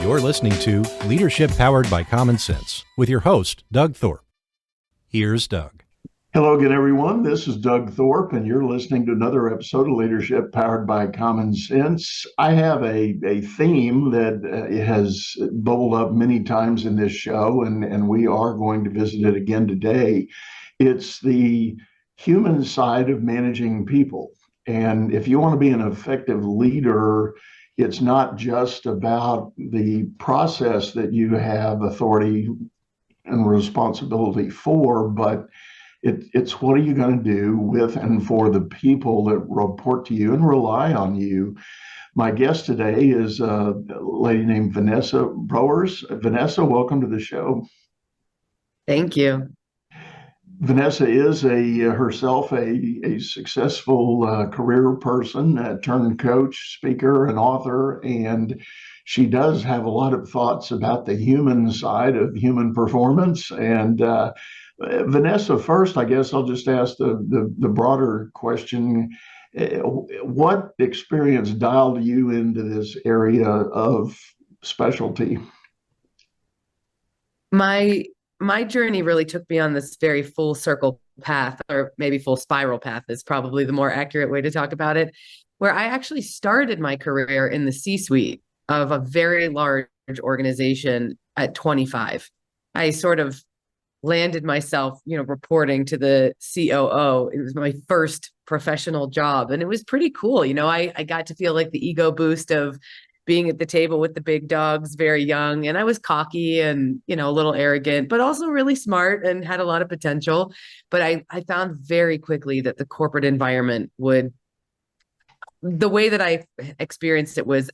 You're listening to Leadership Powered by Common Sense with your host, Doug Thorpe. Here's Doug. Hello again, everyone. This is Doug Thorpe, and you're listening to another episode of Leadership Powered by Common Sense. I have a theme that has bubbled up many times in this show, and we are going to visit it again today. It's the human side of managing people. And if you want to be an effective leader, it's not just about the process that you have authority and responsibility for, but it's what are you going to do with and for the people that report to you and rely on you. My guest today is a lady named Vanessa Broers. Vanessa, welcome to the show. Thank you. Vanessa is herself a successful career person, turned coach, speaker, and author, and she does have a lot of thoughts about the human side of human performance. And Vanessa, first, I guess I'll just ask the broader question. What experience dialed you into this area of specialty? My journey really took me on this very full circle path, or maybe full spiral path is probably the more accurate way to talk about it, where I actually started my career in the C-suite of a very large organization at 25. I sort of landed myself, reporting to the COO. It was my first professional job, and it was pretty cool. I got to feel like the ego boost of being at the table with the big dogs very young. And I was cocky and, a little arrogant, but also really smart and had a lot of potential. But I found very quickly that the corporate environment the way that I experienced it was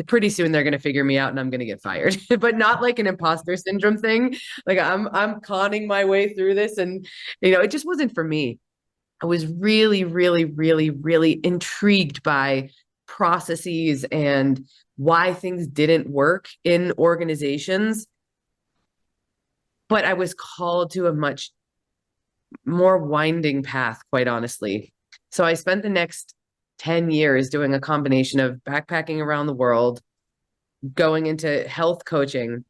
pretty soon they're going to figure me out and I'm going to get fired, but not like an imposter syndrome thing. Like I'm conning my way through this, and, it just wasn't for me. I was really, really, really, really intrigued by processes and why things didn't work in organizations. But I was called to a much more winding path, quite honestly. So I spent the next 10 years doing a combination of backpacking around the world, going into health coaching,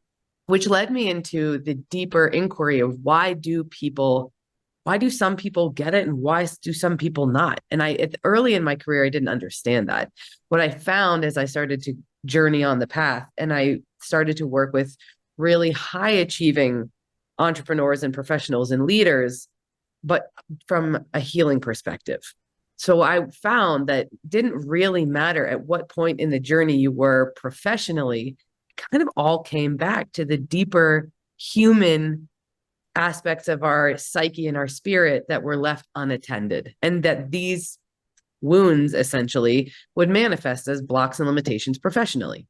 which led me into the deeper inquiry of why do some people get it and why do some people not? And early in my career, I didn't understand that. What I found as I started to journey on the path and I started to work with really high achieving entrepreneurs and professionals and leaders, but from a healing perspective. So I found that it didn't really matter at what point in the journey you were professionally, it kind of all came back to the deeper human aspects of our psyche and our spirit that were left unattended, and that these wounds essentially would manifest as blocks and limitations professionally.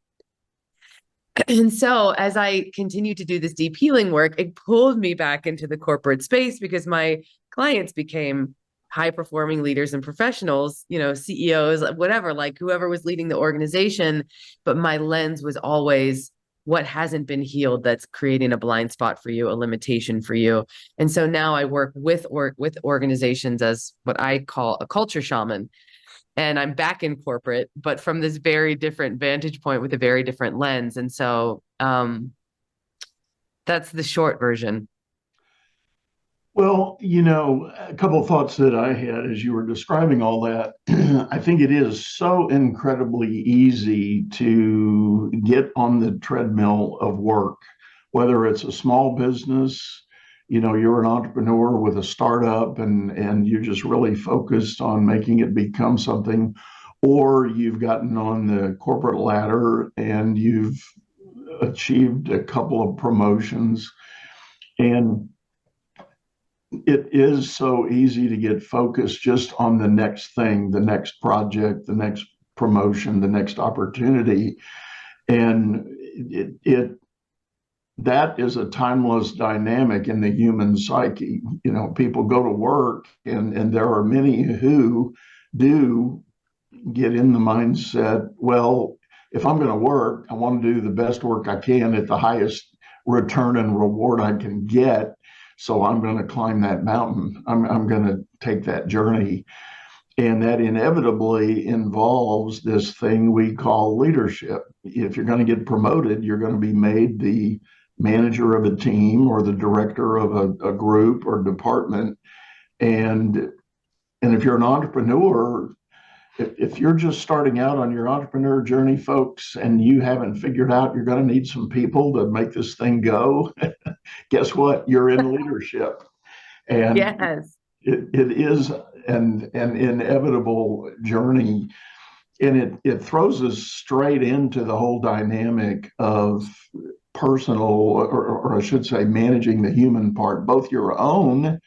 And so as I continued to do this deep healing work, it pulled me back into the corporate space because my clients became high-performing leaders and professionals, CEOs, whatever, like whoever was leading the organization. But my lens was always what hasn't been healed that's creating a blind spot for you, a limitation for you. And so now I work with organizations as what I call a culture shaman. And I'm back in corporate, but from this very different vantage point with a very different lens. And so that's the short version. Well, a couple of thoughts that I had as you were describing all that. I think it is so incredibly easy to get on the treadmill of work, whether it's a small business, you're an entrepreneur with a startup and you're just really focused on making it become something, or you've gotten on the corporate ladder and you've achieved a couple of promotions. And it is so easy to get focused just on the next thing, the next project, the next promotion, the next opportunity. And that is a timeless dynamic in the human psyche. People go to work and there are many who do get in the mindset, well, if I'm going to work, I want to do the best work I can at the highest return and reward I can get. So I'm going to climb that mountain. I'm going to take that journey. And that inevitably involves this thing we call leadership. If you're going to get promoted, you're going to be made the manager of a team or the director of a group or department. And if you're an entrepreneur, if you're just starting out on your entrepreneur journey, folks, and you haven't figured out you're going to need some people to make this thing go, guess what? You're in leadership. And Yes. it is an inevitable journey. And it throws us straight into the whole dynamic of personal, or I should say, managing the human part, both your own,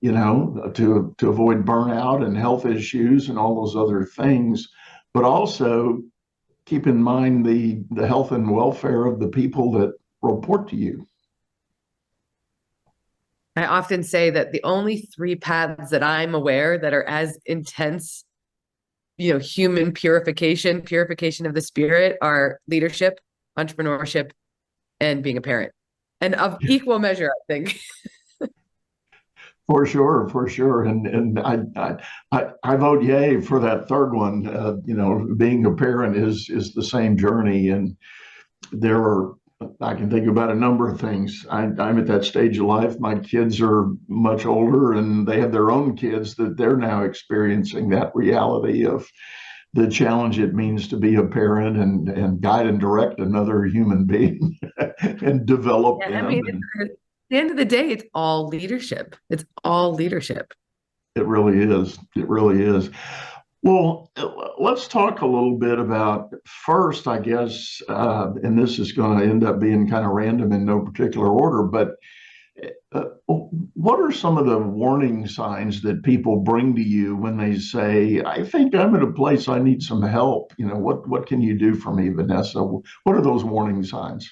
to avoid burnout and health issues and all those other things, but also keep in mind the health and welfare of the people that report to you. I often say that the only three paths that I'm aware that are as intense, human purification of the spirit, are leadership, entrepreneurship, and being a parent. And of equal measure, I think. For sure. And I vote yay for that third one. Being a parent is the same journey. And I can think about a number of things. I'm at that stage of life. My kids are much older and they have their own kids that they're now experiencing that reality of the challenge it means to be a parent and guide and direct another human being and develop them. At the end of the day, it's all leadership. It's all leadership. It really is. It really is. Well, let's talk a little bit about first, I guess, and this is going to end up being kind of random in no particular order, but what are some of the warning signs that people bring to you when they say, I think I'm at a place I need some help? What can you do for me, Vanessa? What are those warning signs?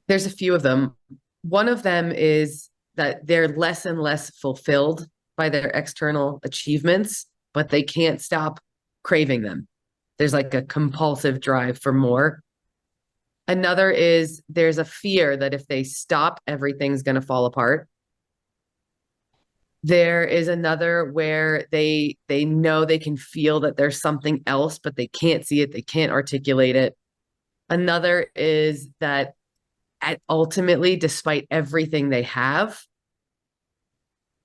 There's a few of them. One of them is that they're less and less fulfilled by their external achievements, but they can't stop craving them. There's like a compulsive drive for more. Another is there's a fear that if they stop, everything's going to fall apart. There is another where they know they can feel that there's something else, but they can't see it. They can't articulate it. Another is that ultimately, despite everything they have,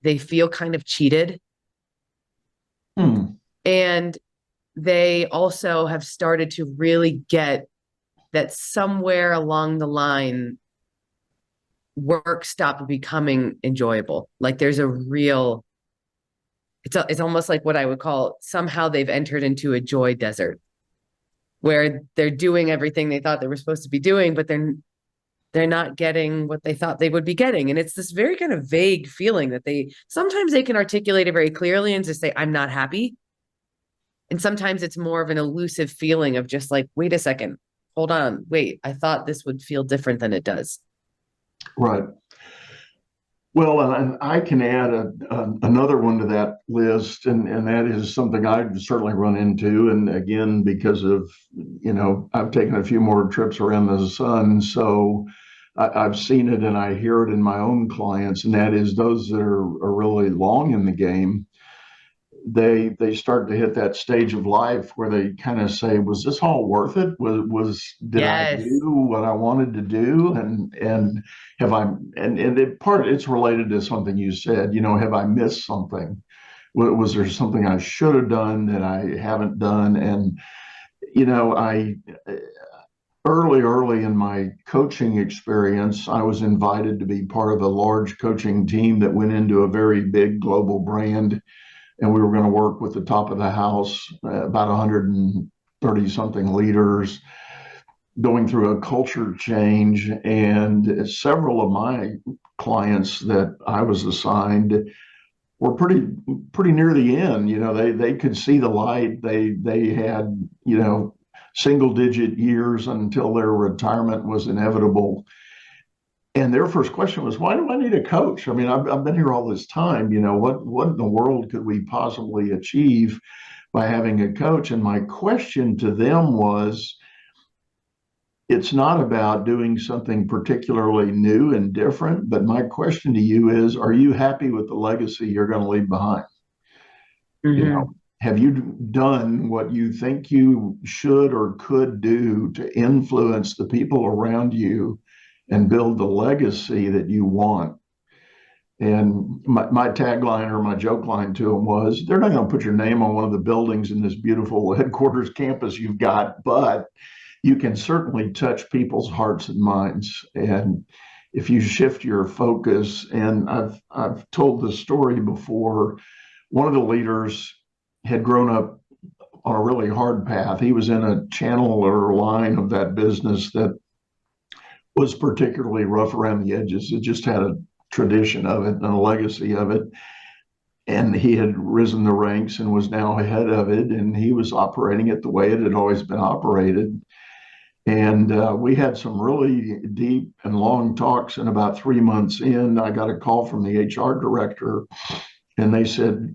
they feel kind of cheated. And they also have started to really get that somewhere along the line, work stopped becoming enjoyable. Like there's a real, it's almost like what I would call, somehow they've entered into a joy desert where they're doing everything they thought they were supposed to be doing, but they're not getting what they thought they would be getting. And it's this very kind of vague feeling that sometimes they can articulate it very clearly and just say, I'm not happy. And sometimes it's more of an elusive feeling of just like, wait a second, hold on, wait, I thought this would feel different than it does. Right. Well, and I can add another one to that list, and that is something I've certainly run into. And again, because of, I've taken a few more trips around the sun, so I've seen it and I hear it in my own clients, and that is those that are really long in the game. They start to hit that stage of life where they kind of say, was this all worth it? Did I do what I wanted to do? And have I, and it's related to something you said, have I missed something? Was there something I should have done that I haven't done? And, I early in my coaching experience, I was invited to be part of a large coaching team that went into a very big global brand. And we were going to work with the top of the house, about 130 something leaders, going through a culture change. And several of my clients that I was assigned were pretty near the end. They could see the light. They had, single digit years until their retirement was inevitable. And their first question was, why do I need a coach? I mean, I've been here all this time. What in the world could we possibly achieve by having a coach? And my question to them was, it's not about doing something particularly new and different, but my question to you is, are you happy with the legacy you're going to leave behind? You Hmm. know, have you done what you think you should or could do to influence the people around you and build the legacy that you want? And my tagline or my joke line to them was, they're not going to put your name on one of the buildings in this beautiful headquarters campus you've got, but you can certainly touch people's hearts and minds. And if you shift your focus, and I've told this story before, one of the leaders had grown up on a really hard path. He was in a channel or line of that business that was particularly rough around the edges. It just had a tradition of it and a legacy of it. And he had risen the ranks and was now ahead of it. And he was operating it the way it had always been operated. And we had some really deep and long talks. And about 3 months in, I got a call from the HR director, and they said,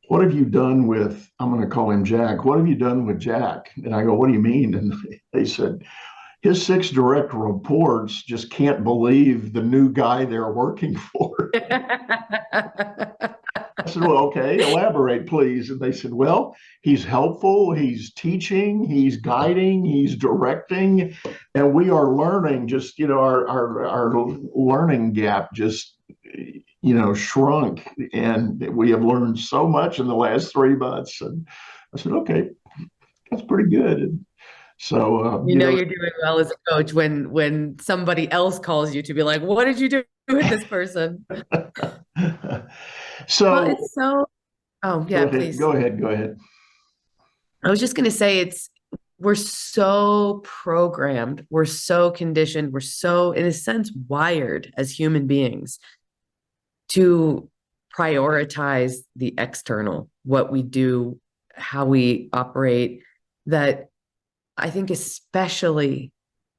"What have you done with," I'm going to call him Jack, "what have you done with Jack?" And I go, "What do you mean?" And they said, "His 6 direct reports just can't believe the new guy they're working for." I said, "Well, okay, elaborate, please." And they said, "Well, he's helpful, he's teaching, he's guiding, he's directing, and we are learning. Just, our learning gap just, shrunk, and we have learned so much in the last 3 months." And I said, "Okay, that's pretty good." And so, You know you're doing well as a coach when somebody else calls you to be like, what did you do with this person? Well, so it's so, oh go yeah, ahead, please. go ahead, go ahead. I was just going to say we're so programmed, we're so conditioned, we're so, in a sense, wired as human beings to prioritize the external, what we do, how we operate, that I think especially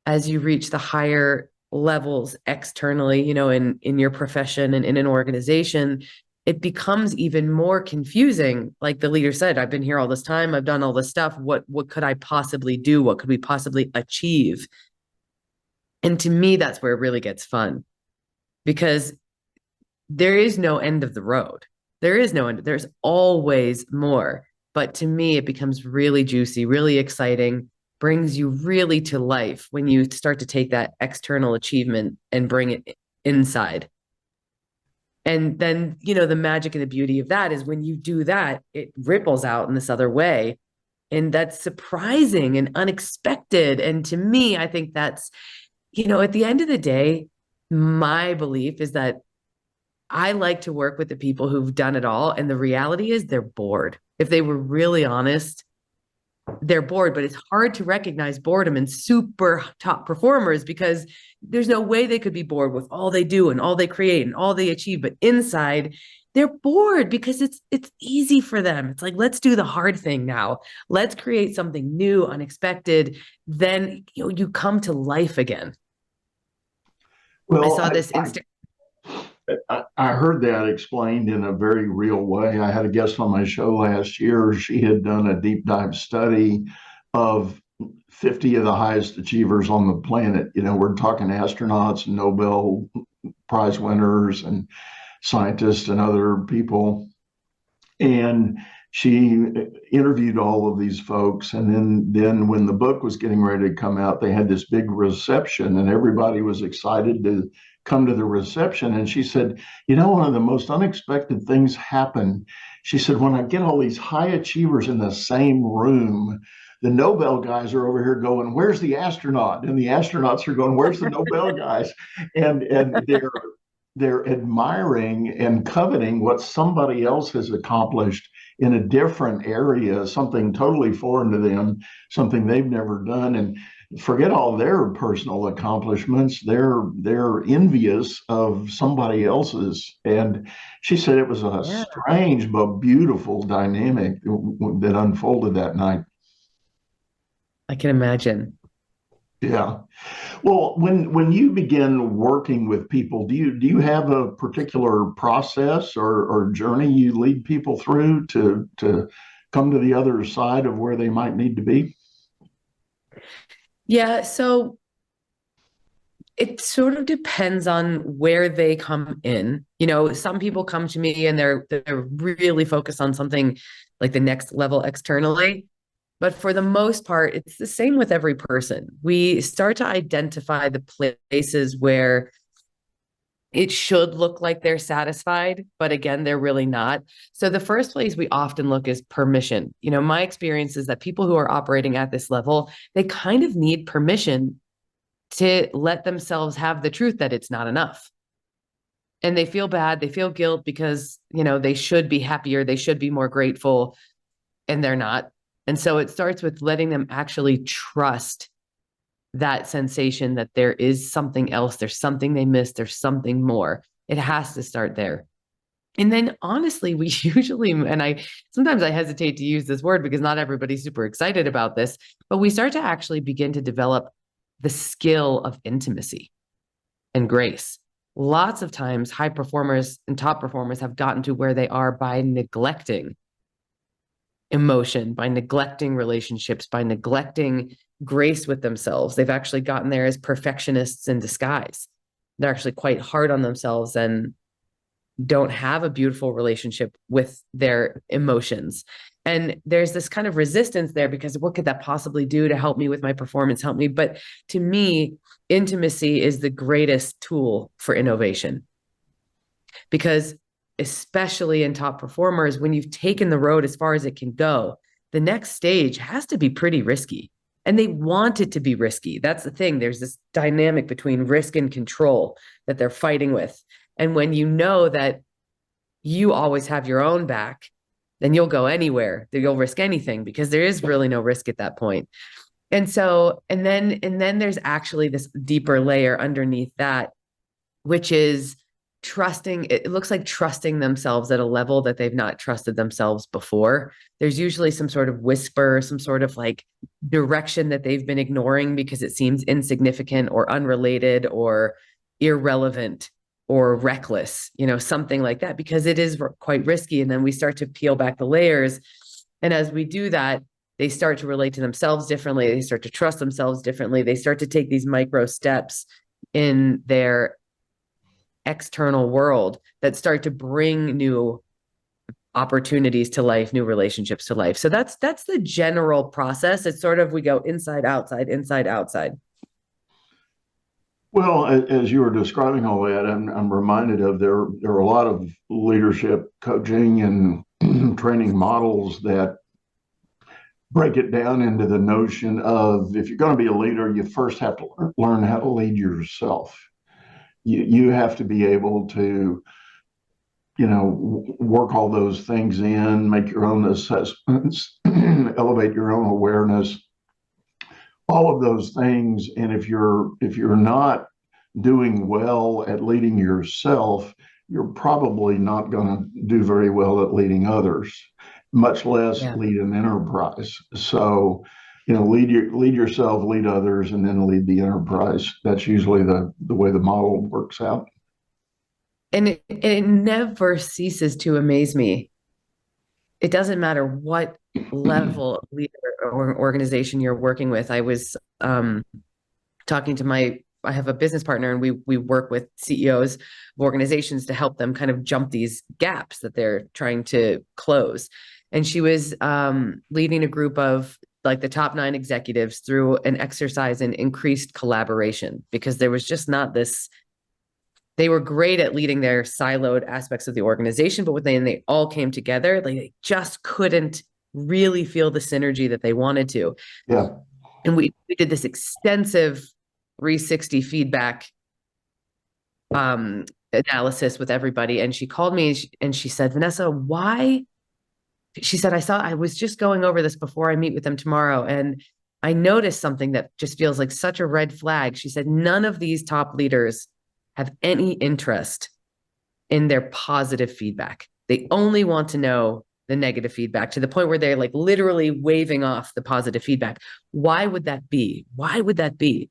as you reach the higher levels externally, in your profession and in an organization, it becomes even more confusing. Like the leader said, I've been here all this time, I've done all this stuff. What could I possibly do? What could we possibly achieve? And to me, that's where it really gets fun, because there is no end of the road. There is no end. There's always more. But to me, it becomes really juicy, really exciting, brings you really to life when you start to take that external achievement and bring it inside. And then, the magic and the beauty of that is when you do that, it ripples out in this other way. And that's surprising and unexpected. And to me, I think that's, at the end of the day, my belief is that I like to work with the people who've done it all. And the reality is they're bored. If they were really honest, they're bored, but it's hard to recognize boredom in super top performers, because there's no way they could be bored with all they do and all they create and all they achieve. But inside, they're bored because it's easy for them. It's like, let's do the hard thing now. Let's create something new, unexpected. Then you come to life again. I Well, saw this I heard that explained in a very real way. I had a guest on my show last year. She had done a deep dive study of 50 of the highest achievers on the planet. We're talking astronauts and Nobel Prize winners and scientists and other people. And she interviewed all of these folks. And then when the book was getting ready to come out, they had this big reception, and everybody was excited to come to the reception. And she said, one of the most unexpected things happened. She said, when I get all these high achievers in the same room, the Nobel guys are over here going, "Where's the astronaut?" And the astronauts are going, "Where's the Nobel guys?" And they're admiring and coveting what somebody else has accomplished in a different area, something totally foreign to them, something they've never done. And forget all their personal accomplishments. They're envious of somebody else's. And she said it was a strange but beautiful dynamic that unfolded that night. I can imagine. Yeah. Well, when you begin working with people, do you have a particular process or journey you lead people through to come to the other side of where they might need to be? Yeah. So It sort of depends on where they come in. You know, some people come to me and they're really focused on something like the next level externally. But for the most part, it's the same with every person. We start to identify the places where it should look like they're satisfied, but again, they're really not. So the first place we often look is permission. You know, my experience is that people who are operating at this level, they kind of need permission to let themselves have the truth that it's not enough. And they feel bad, they feel guilt because, you know, they should be happier, they should be more grateful, and they're not. And so it starts with letting them actually trust that sensation that there is something else, there's something they missed, there's something more. It has to start there. And then honestly, we usually, and I sometimes I hesitate to use this word because not everybody's super excited about this, but we start to actually begin to develop the skill of intimacy and grace. Lots of times, high performers and top performers have gotten to where they are by neglecting emotion, by neglecting relationships, by neglecting grace with themselves. They've actually gotten there as perfectionists in disguise. They're actually quite hard on themselves and don't have a beautiful relationship with their emotions. And there's this kind of resistance there because what could that possibly do to help me with my performance, help me? But to me, intimacy is the greatest tool for innovation. Because especially in top performers, when you've taken the road as far as it can go, the next stage has to be pretty risky. And they want it to be risky. That's the thing. There's this dynamic between risk and control that they're fighting with. And when you know that you always have your own back, then you'll go anywhere. You'll risk anything because there is really no risk at that point. And so, and then there's actually this deeper layer underneath that, which is trusting. It looks like trusting themselves at a level that they've not trusted themselves before. There's usually some sort of whisper, some sort of like direction that they've been ignoring because it seems insignificant or unrelated or irrelevant or reckless, you know, something like that, because it is quite risky. And then we start to peel back the layers. And as we do that, they start to relate to themselves differently. They start to trust themselves differently. They start to take these micro steps in their external world that start to bring new opportunities to life, new relationships to life. So that's the general process. It's sort of, we go inside, outside, inside, outside. Well, as you were describing all that, I'm reminded of there are a lot of leadership coaching and training models that break it down into the notion of if you're going to be a leader, you first have to learn how to lead yourself. You have to be able to, you know, work all those things in, make your own assessments, elevate your own awareness, all of those things. And if you're not doing well at leading yourself, you're probably not going to do very well at leading others, much less lead an enterprise. So, you know, lead yourself, lead others, and then lead the enterprise. That's usually the way the model works out. And it never ceases to amaze me. It doesn't matter what level of leader or organization you're working with. I was talking to I have a business partner, and we work with CEOs of organizations to help them kind of jump these gaps that they're trying to close. And she was leading a group of like the top 9 executives through an exercise in increased collaboration, because there was just not this. They were great at leading their siloed aspects of the organization, but when they all came together, like they just couldn't really feel the synergy that they wanted to. Yeah. And we did this extensive 360 feedback analysis with everybody. And she called me and she said, Vanessa, why? She said, I was just going over this before I meet with them tomorrow, and I noticed something that just feels like such a red flag. She said, none of these top leaders have any interest in their positive feedback. They only want to know the negative feedback, to the point where they're like literally waving off the positive feedback. Why would that be? Why would that be?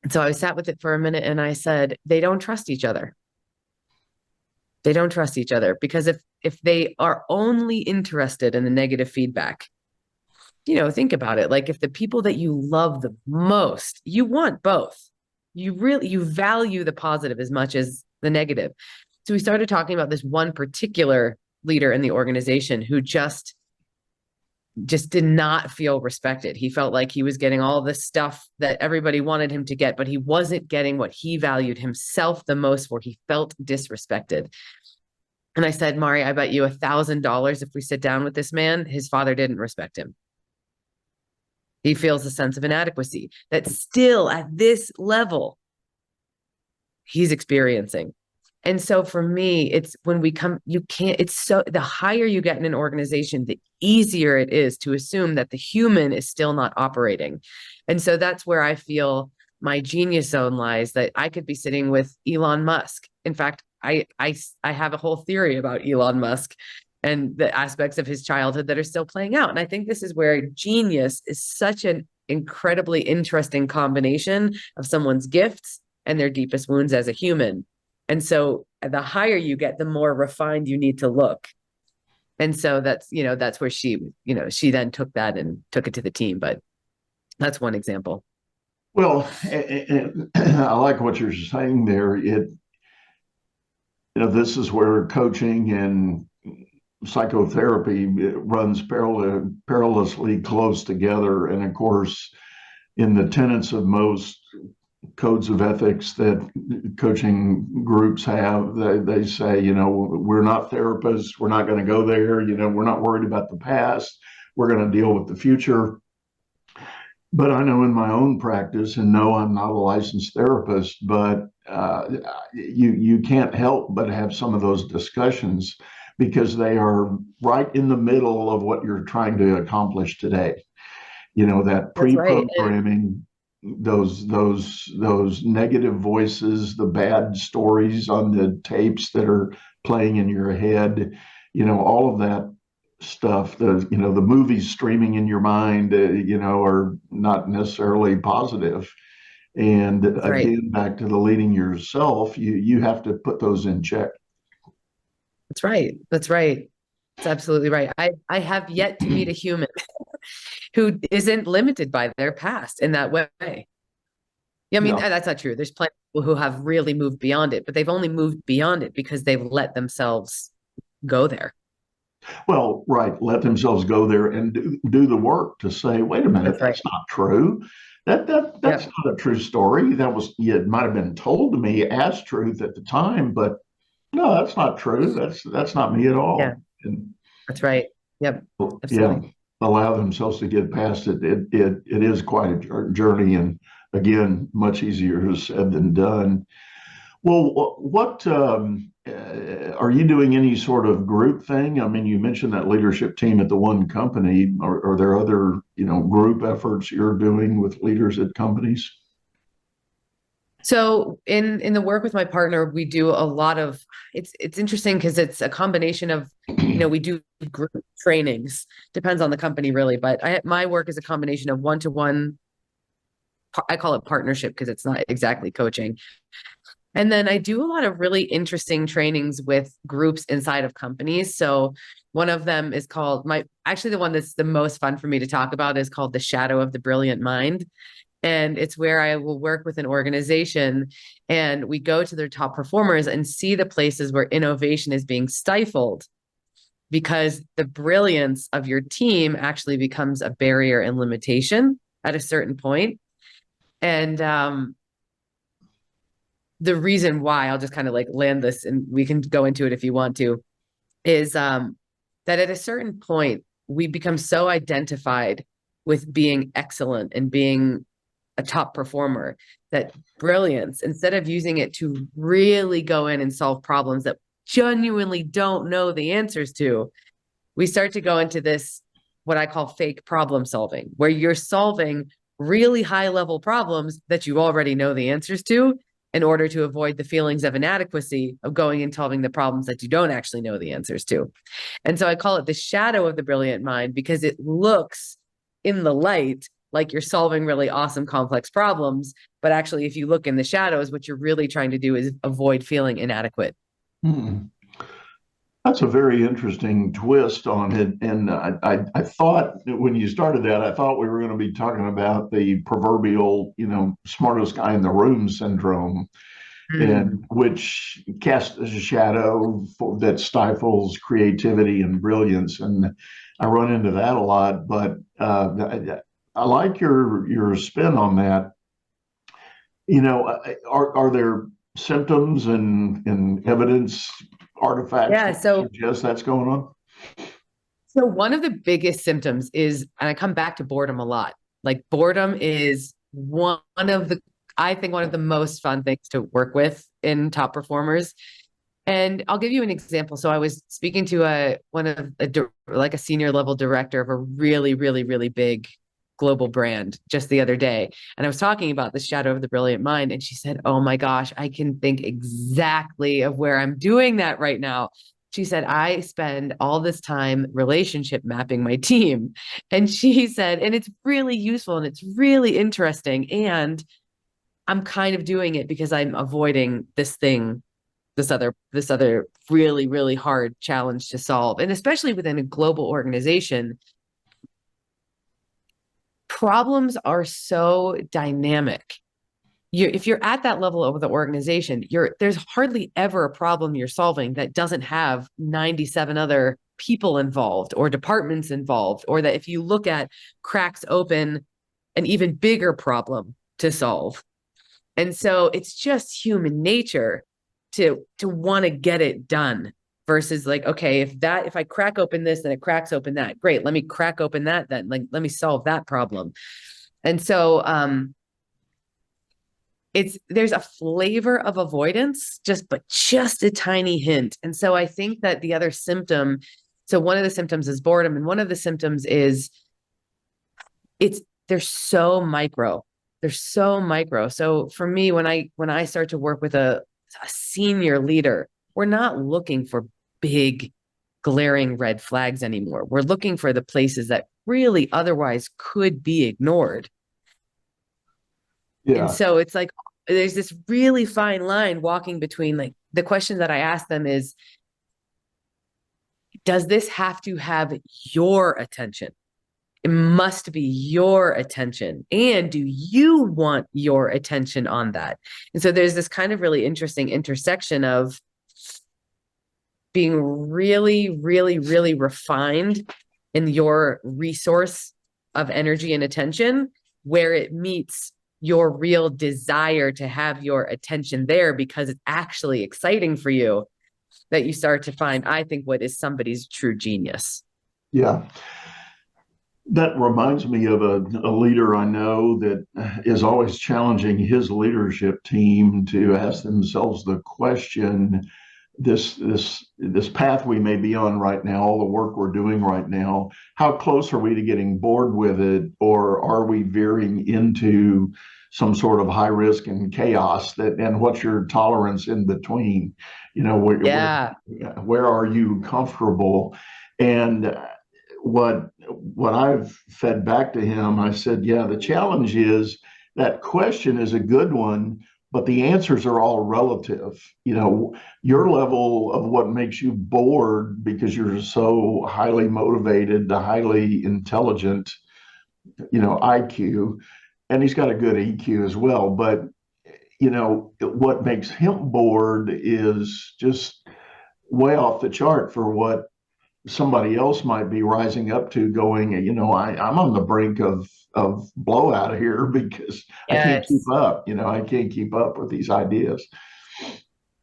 And so I sat with it for a minute and I said, they don't trust each other. They don't trust each other, because if they are only interested in the negative feedback, you know, think about it. Like if the people that you love the most, you want both. you value the positive as much as the negative. So we started talking about this one particular leader in the organization who just did not feel respected. He felt like he was getting all the stuff that everybody wanted him to get, but he wasn't getting what he valued himself the most for. He felt disrespected. And I said, Mari, I bet you $1,000 if we sit down with this man, his father didn't respect him. He feels a sense of inadequacy that still at this level he's experiencing. And so for me, it's when we come, the higher you get in an organization, the easier it is to assume that the human is still not operating. And so that's where I feel my genius zone lies, that I could be sitting with Elon Musk. In fact, I have a whole theory about Elon Musk and the aspects of his childhood that are still playing out. And I think this is where genius is such an incredibly interesting combination of someone's gifts and their deepest wounds as a human. And so the higher you get, the more refined you need to look. And so that's where she then took that and took it to the team. But that's one example. Well, I like what you're saying there. This is where coaching and psychotherapy runs perilously close together. And of course, in the tenets of most codes of ethics that coaching groups have, they say, we're not therapists. We're not going to go there. We're not worried about the past. We're going to deal with the future. But I know in my own practice, and no, I'm not a licensed therapist, but you can't help but have some of those discussions because they are right in the middle of what you're trying to accomplish today. That pre-programming, those negative voices, the bad stories on the tapes that are playing in your head, all of that stuff, the movies streaming in your mind, are not necessarily positive. And again, back to the leading yourself, you have to put those in check. That's right. That's absolutely right. I have yet to meet a human who isn't limited by their past in that way. Yeah, I mean, that's not true. There's plenty of people who have really moved beyond it, but they've only moved beyond it because they've let themselves go there. Well, right. Let themselves go there and do the work to say, wait a minute, that's not true. That's not a true story. It might have been told to me as truth at the time, but no, that's not true. That's not me at all. Yeah. And, that's right. Yep. Absolutely. Yeah. Allow themselves to get past it. It is quite a journey, and again, much easier said than done. Well, what are you doing any sort of group thing? I mean, you mentioned that leadership team at the one company. Are there other, group efforts you're doing with leaders at companies? So in the work with my partner, we do a lot of, it's interesting because it's a combination of, we do group trainings, depends on the company really, but my work is a combination of one-to-one, I call it partnership because it's not exactly coaching. And then I do a lot of really interesting trainings with groups inside of companies. So one of them is called the one that's the most fun for me to talk about is called The Shadow of the Brilliant Mind. And it's where I will work with an organization and we go to their top performers and see the places where innovation is being stifled because the brilliance of your team actually becomes a barrier and limitation at a certain point. And the reason why, I'll just kind of land this and we can go into it if you want to, is that at a certain point, we become so identified with being excellent and being a top performer that brilliance, instead of using it to really go in and solve problems that genuinely don't know the answers to, we start to go into this, what I call fake problem solving, where you're solving really high level problems that you already know the answers to in order to avoid the feelings of inadequacy of going and solving the problems that you don't actually know the answers to. And so I call it the shadow of the brilliant mind because it looks in the light like you're solving really awesome, complex problems. But actually, if you look in the shadows, what you're really trying to do is avoid feeling inadequate. Hmm. That's a very interesting twist on it. And I thought when you started that, I thought we were going to be talking about the proverbial, smartest guy in the room syndrome, and Mm. which casts a shadow that stifles creativity and brilliance. And I run into that a lot, but I like your spin on that. Are there symptoms and evidence artifacts Yeah. that suggest that's going on? So one of the biggest symptoms is, and I come back to boredom a lot. Like boredom is I think one of the most fun things to work with in top performers. And I'll give you an example. So I was speaking to like a senior level director of a really, really, really big global brand just the other day. And I was talking about the shadow of the brilliant mind. And she said, "Oh my gosh, I can think exactly of where I'm doing that right now." She said, "I spend all this time relationship mapping my team." And she said, "And it's really useful and it's really interesting. And I'm kind of doing it because I'm avoiding this other really, really hard challenge to solve." And especially within a global organization, problems are so dynamic. If you're at that level of the organization, there's hardly ever a problem you're solving that doesn't have 97 other people involved or departments involved, or that if you look at, cracks open an even bigger problem to solve. And so it's just human nature to want to get it done versus like, okay, if I crack open this, then it cracks open that. Great, let me crack open that then. Like, let me solve that problem. And so there's a flavor of avoidance, just a tiny hint. And so I think that the other symptom, so one of the symptoms is boredom, and one of the symptoms is it's they're so micro. They're so micro. So for me, when I start to work with a senior leader, we're not looking for big glaring red flags anymore. We're looking for the places that really otherwise could be ignored. And Yeah, so it's like there's this really fine line walking between, like, the question that I ask them is, does this have to have your attention? It must be your attention. And do you want your attention on that? And so there's this kind of really interesting intersection of being really, really, really refined in your resource of energy and attention, where it meets your real desire to have your attention there because it's actually exciting for you, that you start to find, I think, what is somebody's true genius. yeah. That reminds me of a leader I know that is always challenging his leadership team to ask themselves the question, this path we may be on right now, all the work we're doing right now, how close are we to getting bored with it, or are we veering into some sort of high risk and chaos, and what's your tolerance in between? Yeah. Where are you comfortable? And what I've fed back to him, I said, yeah, the challenge is that question is a good one, but the answers are all relative. Your level of what makes you bored because you're so highly motivated, the highly intelligent, IQ, and he's got a good EQ as well. But, what makes him bored is just way off the chart for what somebody else might be rising up to, going, I'm on the brink of blowout here because I can't keep Yes. up. I can't keep up with these ideas.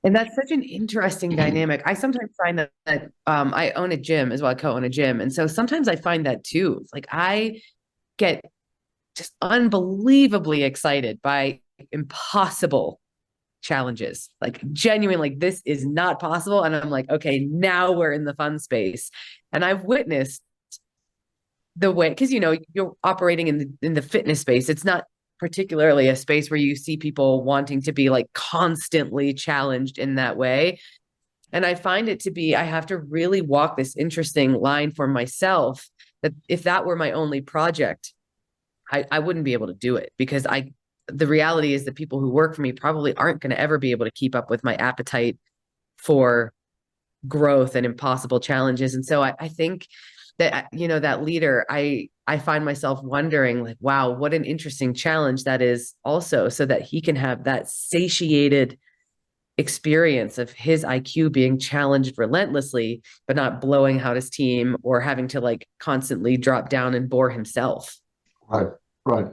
And that's such an interesting dynamic. I sometimes find that I own a gym as well. I co-own a gym. And so sometimes I find that too. Like I get just unbelievably excited by impossible challenges, like genuinely, like, this is not possible. And I'm like, okay, now we're in the fun space. And I've witnessed the way, because you're operating in the fitness space. It's not particularly a space where you see people wanting to be like constantly challenged in that way. And I find it to be, I have to really walk this interesting line for myself, that if that were my only project, I wouldn't be able to do it, because the reality is that people who work for me probably aren't going to ever be able to keep up with my appetite for growth and impossible challenges. And so I think that, that leader, I find myself wondering, like, wow, what an interesting challenge that is also, so that he can have that satiated experience of his IQ being challenged relentlessly, but not blowing out his team or having to like constantly drop down and bore himself. Right, right.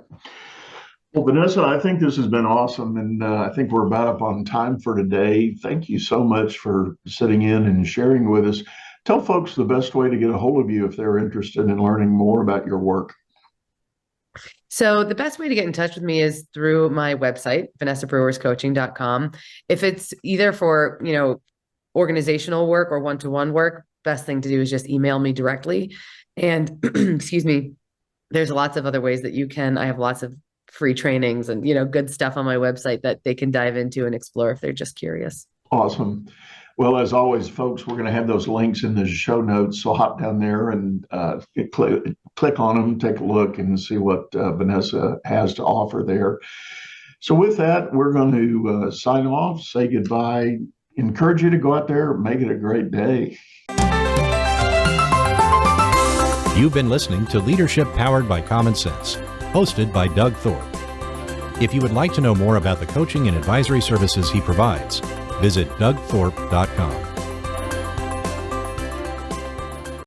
Well, Vanessa, I think this has been awesome, and I think we're about up on time for today. Thank you so much for sitting in and sharing with us. Tell folks the best way to get a hold of you if they're interested in learning more about your work. So the best way to get in touch with me is through my website, vanessabrowerscoaching.com. If it's either for, organizational work or one-to-one work, best thing to do is just email me directly. And excuse me, there's lots of other ways that you can. I have lots of free trainings and, good stuff on my website that they can dive into and explore if they're just curious. Awesome. Well, as always, folks, we're going to have those links in the show notes. So hop down there and click on them, take a look, and see what Vanessa has to offer there. So with that, we're going to sign off, say goodbye, encourage you to go out there, make it a great day. You've been listening to Leadership Powered by Common Sense, hosted by Doug Thorpe. If you would like to know more about the coaching and advisory services he provides, visit dougthorpe.com.